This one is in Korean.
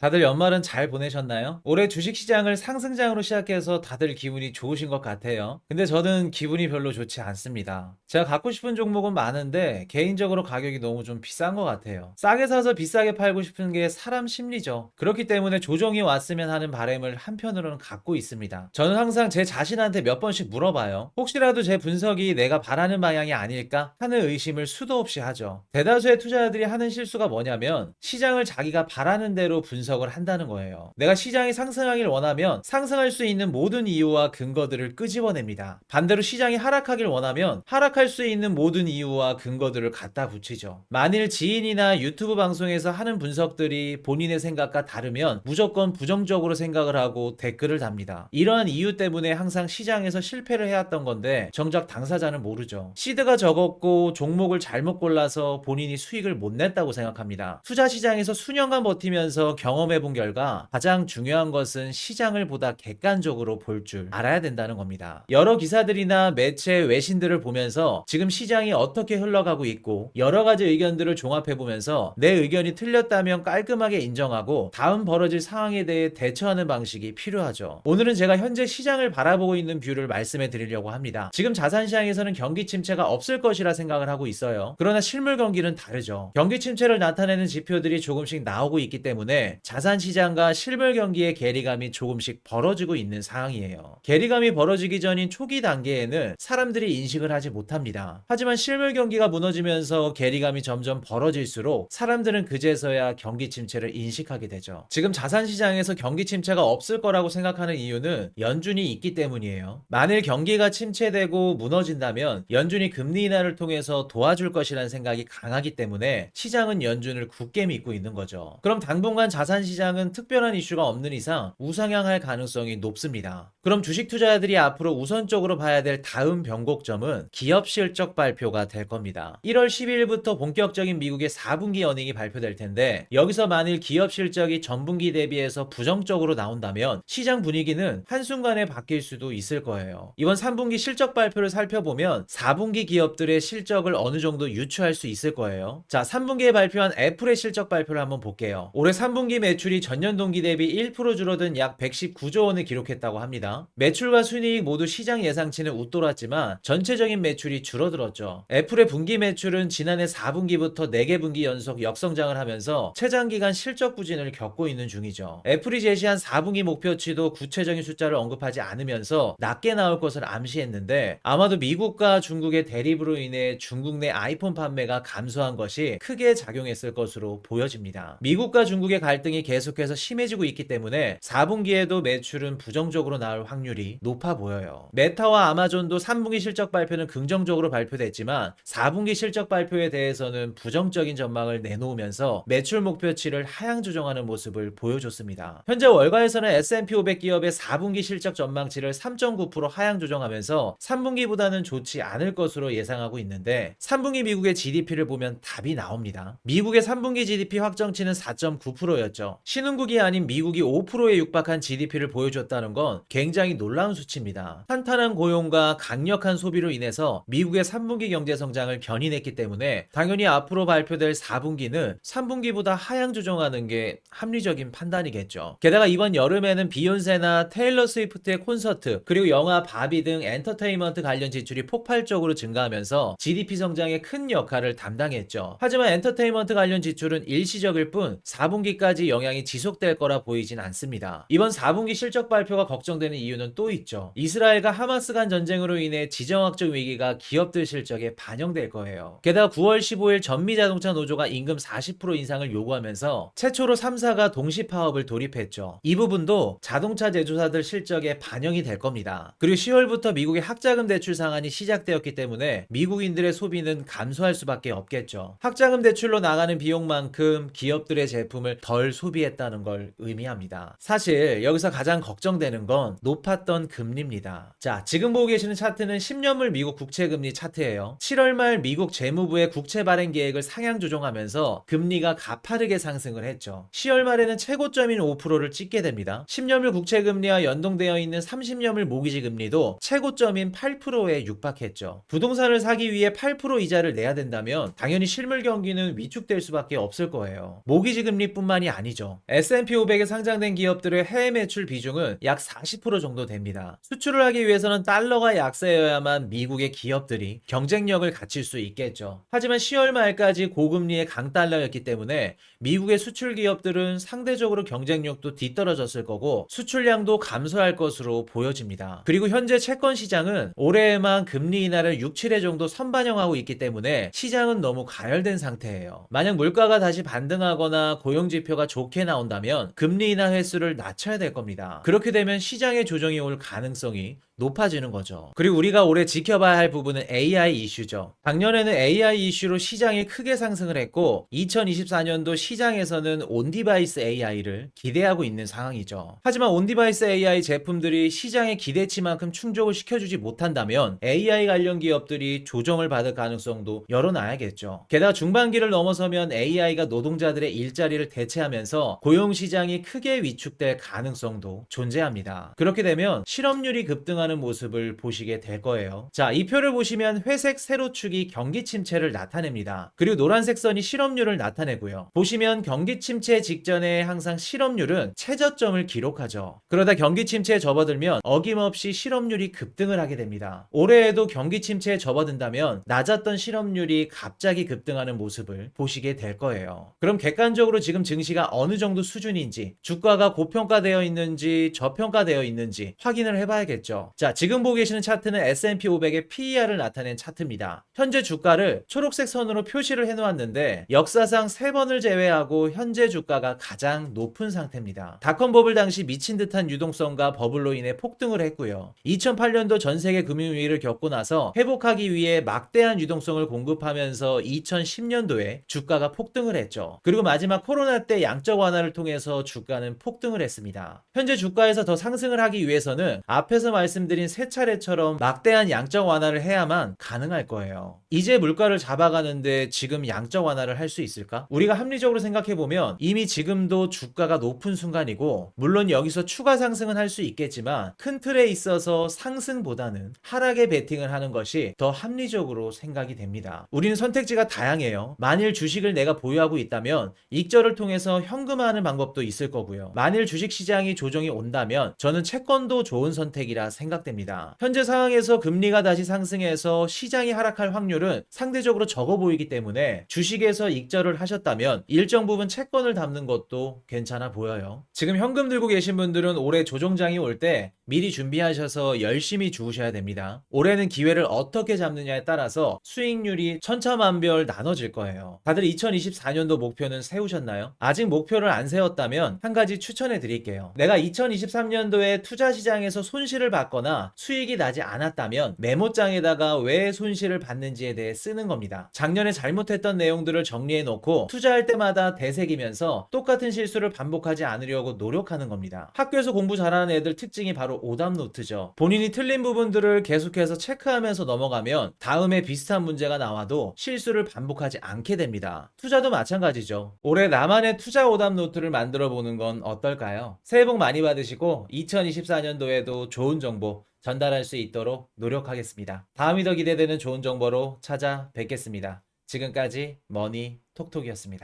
다들 연말은 잘 보내셨나요? 올해 주식시장을 상승장으로 시작해서 다들 기분이 좋으신 것 같아요. 근데 저는 기분이 별로 좋지 않습니다. 제가 갖고 싶은 종목은 많은데 개인적으로 가격이 너무 좀 비싼 것 같아요. 싸게 사서 비싸게 팔고 싶은 게 사람 심리죠. 그렇기 때문에 조정이 왔으면 하는 바람을 한편으로는 갖고 있습니다. 저는 항상 제 자신한테 몇 번씩 물어봐요. 혹시라도 제 분석이 내가 바라는 방향이 아닐까 하는 의심을 수도 없이 하죠. 대다수의 투자자들이 하는 실수가 뭐냐면 시장을 자기가 바라는 대로 분석을 한다는 거예요. 내가 시장이 상승하길 원하면 상승할 수 있는 모든 이유와 근거들을 끄집어냅니다. 반대로 시장이 하락하길 원하면 하락할 수 있는 모든 이유와 근거들을 갖다 붙이죠. 만일 지인이나 유튜브 방송에서 하는 분석들이 본인의 생각과 다르면 무조건 부정적으로 생각을 하고 댓글을 답니다. 이러한 이유 때문에 항상 시장에서 실패를 해왔던 건데 정작 당사자는 모르죠. 시드가 적었고 종목을 잘못 골라서 본인이 수익을 못 냈다고 생각합니다. 투자 시장에서 수년간 버티면서 경험해본 결과 가장 중요한 것은 시장을 보다 객관적으로 볼 줄 알아야 된다는 겁니다. 여러 기사들이나 매체 외신들을 보면서 지금 시장이 어떻게 흘러가고 있고 여러 가지 의견들을 종합해보면서 내 의견이 틀렸다면 깔끔하게 인정하고 다음 벌어질 상황에 대해 대처하는 방식이 필요하죠. 오늘은 제가 현재 시장을 바라보고 있는 뷰를 말씀해 드리려고 합니다. 지금 자산시장에서는 경기 침체가 없을 것이라 생각을 하고 있어요. 그러나 실물 경기는 다르죠. 경기 침체를 나타내는 지표들이 조금씩 나오고 있기 때문에 자산시장과 실물 경기의 괴리감이 조금씩 벌어지고 있는 상황이에요. 괴리감이 벌어지기 전인 초기 단계에는 사람들이 인식을 하지 못합니다. 하지만 실물 경기가 무너지면서 괴리감이 점점 벌어질수록 사람들은 그제서야 경기 침체를 인식하게 되죠. 지금 자산시장에서 경기 침체가 없을 거라고 생각하는 이유는 연준이 있기 때문이에요. 만일 경기가 침체되고 무너진다면 연준이 금리 인하를 통해서 도와줄 것이라는 생각이 강하기 때문에 시장은 연준을 굳게 믿고 있는 거죠. 그럼 당분간 자산시장은 특별한 이슈가 없는 이상 우상향할 가능성이 높습니다. 그럼 주식 투자자들이 앞으로 우선적으로 봐야 될 다음 변곡점은 기업 실적 발표가 될 겁니다. 1월 12일부터 본격적인 미국의 4분기 earning이 발표될 텐데 여기서 만일 기업 실적이 전분기 대비해서 부정적으로 나온다면 시장 분위기는 한순간에 바뀔 수도 있을 거예요. 이번 3분기 실적 발표를 살펴보면 4분기 기업들의 실적을 어느 정도 유추할 수 있을 거예요. 자, 3분기에 발표한 애플의 실적 발표를 한번 볼게요. 올해 3분기 매출이 전년 동기 대비 1% 줄어든 약 119조 원을 기록했다고 합니다. 매출과 순이익 모두 시장 예상치는 웃돌았지만 전체적인 매출이 줄어들었죠. 애플의 분기 매출은 지난해 4분기부터 4개 분기 연속 역성장을 하면서 최장기간 실적 부진을 겪고 있는 중이죠. 애플이 제시한 4분기 목표치도 구체적인 숫자를 언급하지 않으면서 낮게 나올 것을 암시했는데 아마도 미국과 중국의 대립으로 인해 중국 내 아이폰 판매가 감소한 것이 크게 작용했을 것으로 보여집니다. 미국과 중국의 갈등이 계속해서 심해지고 있기 때문에 4분기에도 매출은 부정적으로 나올 확률이 높아 보여요. 메타와 아마존도 3분기 실적 발표는 긍정적으로 발표됐지만 4분기 실적 발표에 대해서는 부정적인 전망을 내놓으면서 매출 목표치를 하향 조정하는 모습을 보여줬습니다. 현재 월가에서는 S&P 500 기업의 4분기 실적 전망치를 3.9% 하향 조정하면서 3분기보다는 좋지 않을 것으로 예상하고 있는데 3분기 미국의 GDP를 보면 답이 나옵니다. 미국의 3분기 GDP 확정치는 4.9%였죠. 신흥국이 아닌 미국이 5%에 육박한 GDP를 보여줬다는 건 굉장히 놀라운 수치입니다. 탄탄한 고용과 강력한 소비로 인해서 미국의 3분기 경제 성장을 견인했기 때문에 당연히 앞으로 발표될 4분기는 3분기보다 하향 조정하는 게 합리적인 판단이겠죠. 게다가 이번 여름에는 비욘세나 테일러 스위프트의 콘서트 그리고 영화 바비 등 엔터테인먼트 관련 지출이 폭발적으로 증가하면서 GDP 성장에 큰 역할을 담당했죠. 하지만 엔터테인먼트 관련 지출은 일시적일 뿐 4분기까지 영향이 지속될 거라 보이진 않습니다. 이번 4분기 실적 발표가 걱정되는 이유는 또 있죠. 이스라엘과 하마스 간 전쟁으로 인해 지정학적 위기가 기업들 실적에 반영될 거예요. 게다가 9월 15일 전미자동차 노조가 임금 40% 인상을 요구하면서 최초로 3사가 동시 파업을 돌입했죠. 이 부분도 자동차 제조사들 실적에 반영이 될 겁니다. 그리고 10월부터 미국의 학자금 대출 상한이 시작되었기 때문에 미국인들의 소비는 감소할 수밖에 없겠죠. 학자금 대출로 나가는 비용만큼 기업들의 제품을 덜 소비했다는 걸 의미합니다. 사실 여기서 가장 걱정되는 건 높았던 금리입니다. 자, 지금 보고 계시는 차트는 10년물 미국 국채금리 차트예요. 7월 말 미국 재무부의 국채 발행 계획을 상향 조정하면서 금리가 가파르게 상승을 했죠. 10월 말에는 최고점인 5%를 찍게 됩니다. 10년물 국채금리와 연동되어 있는 30년물 모기지 금리도 최고점인 8%에 육박했죠. 부동산을 사기 위해 8% 이자를 내야 된다면 당연히 실물 경기는 위축될 수밖에 없을 거예요. 모기지 금리뿐만이 아니죠. 아니죠. S&P 500에 상장된 기업들의 해외 매출 비중은 약 40% 정도 됩니다. 수출을 하기 위해서는 달러가 약세여야만 미국의 기업들이 경쟁력을 갖출 수 있겠죠. 하지만 10월 말까지 고금리의 강달러였기 때문에 미국의 수출 기업들은 상대적으로 경쟁력도 뒤떨어졌을 거고 수출량도 감소할 것으로 보여집니다. 그리고 현재 채권 시장은 올해에만 금리 인하를 6, 7회 정도 선반영하고 있기 때문에 시장은 너무 가열된 상태예요. 만약 물가가 다시 반등하거나 고용지표가 좋게 나온다면 금리 인하 횟수를 낮춰야 될 겁니다. 그렇게 되면 시장의 조정이 올 가능성이 높아지는 거죠. 그리고 우리가 올해 지켜봐야 할 부분은 AI 이슈죠. 작년에는 AI 이슈로 시장이 크게 상승을 했고 2024년도 시장에서는 온디바이스 AI를 기대하고 있는 상황이죠. 하지만 온디바이스 AI 제품들이 시장의 기대치만큼 충족을 시켜주지 못한다면 AI 관련 기업들이 조정을 받을 가능성도 열어놔야겠죠. 게다가 중반기를 넘어서면 AI가 노동자들의 일자리를 대체하면서 고용시장이 크게 위축될 가능성도 존재합니다. 그렇게 되면 실업률이 급등하는 모습을 보시게 될 거예요. 자, 이 표를 보시면 회색 세로축이 경기 침체를 나타냅니다. 그리고 노란색 선이 실업률을 나타내고요. 보시면 경기 침체 직전에 항상 실업률은 최저점을 기록하죠. 그러다 경기 침체에 접어들면 어김없이 실업률이 급등을 하게 됩니다. 올해에도 경기 침체에 접어든다면 낮았던 실업률이 갑자기 급등하는 모습을 보시게 될 거예요. 그럼 객관적으로 지금 증시가 어느 정도 수준인지, 주가가 고평가되어 있는지 저평가되어 있는지 확인을 해봐야겠죠. 자, 지금 보고 계시는 차트는 S&P 500의 PER을 나타낸 차트입니다. 현재 주가를 초록색 선으로 표시를 해놓았는데 역사상 3번을 제외하고 현재 주가가 가장 높은 상태입니다. 닷컴 버블 당시 미친 듯한 유동성과 버블로 인해 폭등을 했고요. 2008년도 전 세계 금융위기를 겪고 나서 회복하기 위해 막대한 유동성을 공급하면서 2010년도에 주가가 폭등을 했죠. 그리고 마지막 코로나 때 양적 완화를 통해서 주가는 폭등을 했습니다. 현재 주가에서 더 상승을 하기 위해서는 앞에서 말씀드린 세 차례처럼 막대한 양적 완화를 해야만 가능할 거예요. 이제 물가를 잡아가는데 지금 양적 완화를 할 수 있을까? 우리가 합리적으로 생각해보면 이미 지금도 주가가 높은 순간이고 물론 여기서 추가 상승은 할 수 있겠지만 큰 틀에 있어서 상승보다는 하락에 베팅을 하는 것이 더 합리적으로 생각이 됩니다. 우리는 선택지가 다양해요. 만일 주식을 내가 보유하고 있다면 익절을 통해서 현금화하는 방법도 있을 거고요. 만일 주식시장이 조정이 온다면 저는 채권도 좋은 선택이라 생각됩니다. 현재 상황에서 금리가 다시 상승해서 시장이 하락할 확률은 상대적으로 적어 보이기 때문에 주식에서 익절을 하셨다면 일정 부분 채권을 담는 것도 괜찮아 보여요. 지금 현금 들고 계신 분들은 올해 조정장이 올 때 미리 준비하셔서 열심히 주우셔야 됩니다. 올해는 기회를 어떻게 잡느냐에 따라서 수익률이 천차만별 나눠질 거예요. 다들 2024년도 목표는 세우셨나요? 아직 목표를 안 세웠다면 한 가지 추천해 드릴게요. 내가 2023년도에 투자 시장에서 손실을 받거나 수익이 나지 않았다면 메모장에다가 왜 손실을 받는지에 대해 쓰는 겁니다. 작년에 잘못했던 내용들을 정리해 놓고 투자할 때마다 되새기면서 똑같은 실수를 반복하지 않으려고 노력하는 겁니다. 학교에서 공부 잘하는 애들 특징이 바로 오답 노트죠. 본인이 틀린 부분들을 계속해서 체크하면서 넘어가면 다음에 비슷한 문제가 나와도 실수를 반복하지 않게 됩니다. 투자도 마찬가지죠. 올해 나만의 투자 오답 노트를 만들어 보는 건 어떨까요? 새해 복 많이 받으시고 2024년도에도 좋은 정보 전달할 수 있도록 노력하겠습니다. 다음이 더 기대되는 좋은 정보로 찾아뵙겠습니다. 지금까지 머니 톡톡이었습니다.